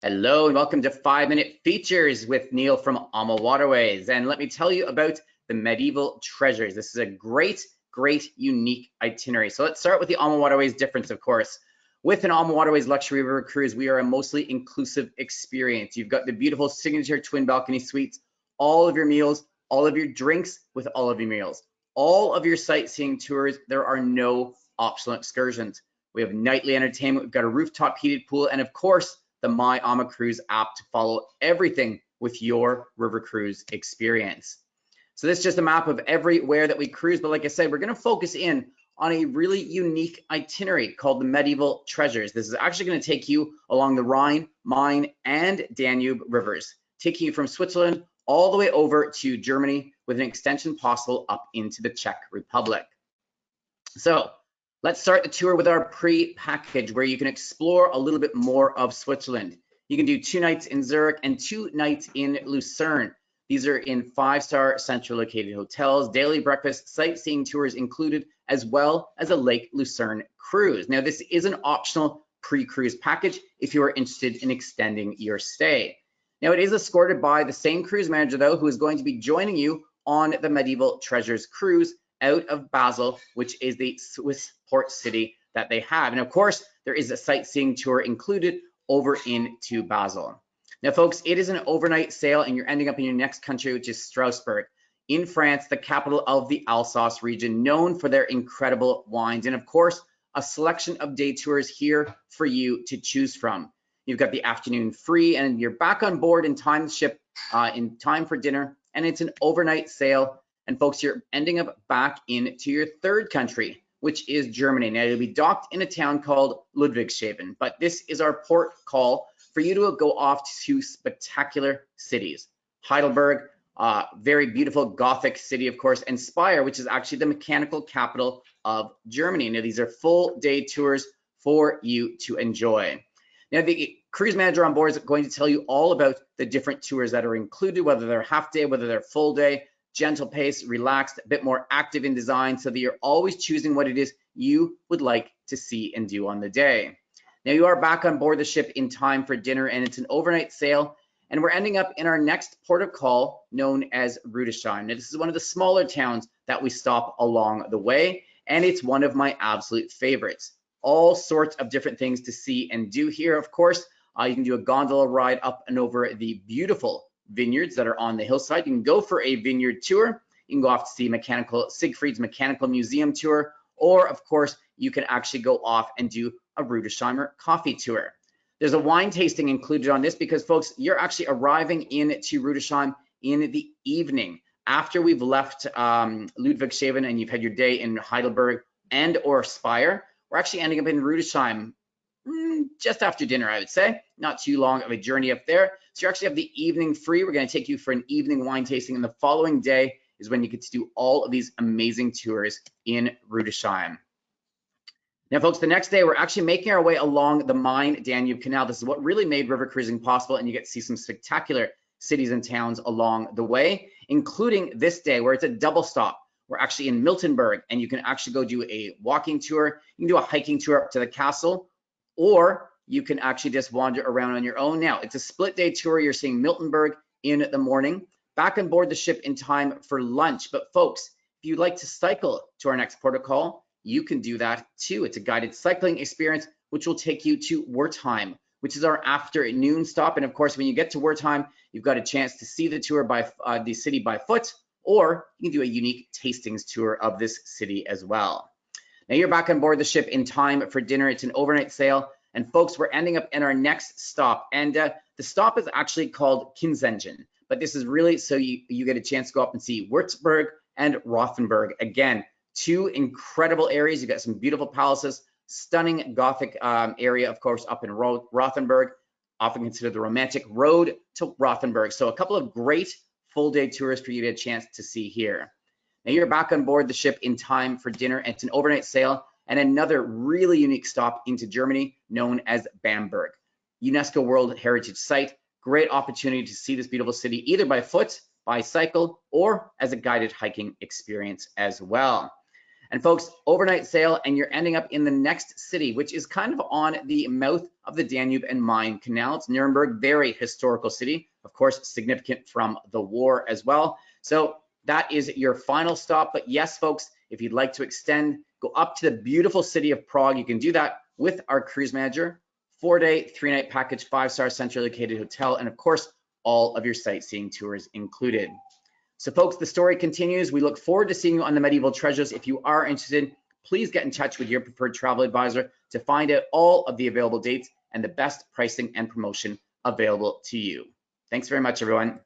Hello and welcome to 5-Minute Features with Neil from AmaWaterways. And let me tell you about the medieval treasures. This is a great, unique itinerary. So let's start with the AmaWaterways difference, of course. With an AmaWaterways luxury river cruise, we are a mostly inclusive experience. You've got the beautiful signature twin balcony suites, all of your meals, all of your drinks with all of your meals, all of your sightseeing tours. There are no optional excursions. We have nightly entertainment. We've got a rooftop heated pool, and of course, the My AmaCruise app to follow everything with your river cruise experience. So this is just a map of everywhere that we cruise, but like I said, we're going to focus in on a really unique itinerary called the Medieval Treasures. This is actually going to take you along the Rhine, Main, and Danube rivers, taking you from Switzerland all the way over to Germany with an extension possible up into the Czech Republic. So let's start the tour with our pre-package where you can explore a little bit more of Switzerland. You can do 2 nights in Zurich and 2 nights in Lucerne. These are in 5-star central located hotels, daily breakfast, sightseeing tours included, as well as a Lake Lucerne cruise. Now, this is an optional pre-cruise package if you are interested in extending your stay. Now, it is escorted by the same cruise manager, though, who is going to be joining you on the Medieval Treasures cruise out of Basel, which is the Swiss port city that they have. And of course, there is a sightseeing tour included over into Basel. Now, folks, it is an overnight sail and you're ending up in your next country, which is Strasbourg in France, the capital of the Alsace region, known for their incredible wines. And of course, a selection of day tours here for you to choose from. You've got the afternoon free and you're back on board in time to ship in time for dinner. And it's an overnight sail. And folks, you're ending up back into your third country, which is Germany. Now, you'll be docked in a town called Ludwigshafen, but this is our port call for you to go off to spectacular cities. Heidelberg, very beautiful Gothic city, of course, and Speyer, which is actually the mechanical capital of Germany. Now, these are full day tours for you to enjoy. Now, the cruise manager on board is going to tell you all about the different tours that are included, whether they're half day, whether they're full day, gentle pace, relaxed, a bit more active in design, so that you're always choosing what it is you would like to see and do on the day. Now, you are back on board the ship in time for dinner, and it's an overnight sail, and we're ending up in our next port of call known as Rudesheim. Now, this is one of the smaller towns that we stop along the way, and it's one of my absolute favorites. All sorts of different things to see and do here. Of course, you can do a gondola ride up and over the beautiful vineyards that are on the hillside. You can go for a vineyard tour. You can go off to see Siegfried's Mechanical Museum tour, or of course, you can actually go off and do a Rudesheimer coffee tour. There's a wine tasting included on this because, folks, you're actually arriving into Rudesheim in the evening after we've left Ludwigshafen and you've had your day in Heidelberg and or Speyer. We're actually ending up in Rudesheim just after dinner, I would say. Not too long of a journey up there. So you actually have the evening free. We're going to take you for an evening wine tasting, and the following day is when you get to do all of these amazing tours in Rudesheim. Now, folks, the next day we're actually making our way along the Main-Danube Canal. This is what really made river cruising possible, and you get to see some spectacular cities and towns along the way, including this day where it's a double stop. We're actually in Miltenberg, and you can actually go do a walking tour. You can do a hiking tour up to the castle, or you can actually just wander around on your own. Now, it's a split day tour. You're seeing Miltenberg in the morning, back on board the ship in time for lunch. But folks, if you'd like to cycle to our next port of call, you can do that too. It's a guided cycling experience, which will take you to Wertheim, which is our afternoon stop. And of course, when you get to Wertheim, you've got a chance to see the tour by the city by foot, or you can do a unique tastings tour of this city as well. Now, you're back on board the ship in time for dinner. It's an overnight sail. And folks, we're ending up in our next stop. And the stop is actually called Kinsengen. But this is really so you get a chance to go up and see Würzburg and Rothenburg. Again, 2 incredible areas. You've got some beautiful palaces, stunning Gothic area, of course, up in Rothenburg, often considered the romantic road to Rothenburg. So a couple of great full day tours for you to get a chance to see here. Now, you're back on board the ship in time for dinner. It's an overnight sail and another really unique stop into Germany known as Bamberg. UNESCO World Heritage Site. Great opportunity to see this beautiful city either by foot, by cycle, or as a guided hiking experience as well. And folks, overnight sail and you're ending up in the next city, which is kind of on the mouth of the Danube and Main Canal. It's Nuremberg, very historical city, of course, significant from the war as well. So that is your final stop. But yes, folks, if you'd like to extend, go up to the beautiful city of Prague, you can do that with our cruise manager. 4-day, 3-night package, 5-star centrally located hotel, and of course, all of your sightseeing tours included. So folks, the story continues. We look forward to seeing you on the Medieval Treasures. If you are interested, please get in touch with your preferred travel advisor to find out all of the available dates and the best pricing and promotion available to you. Thanks very much, everyone.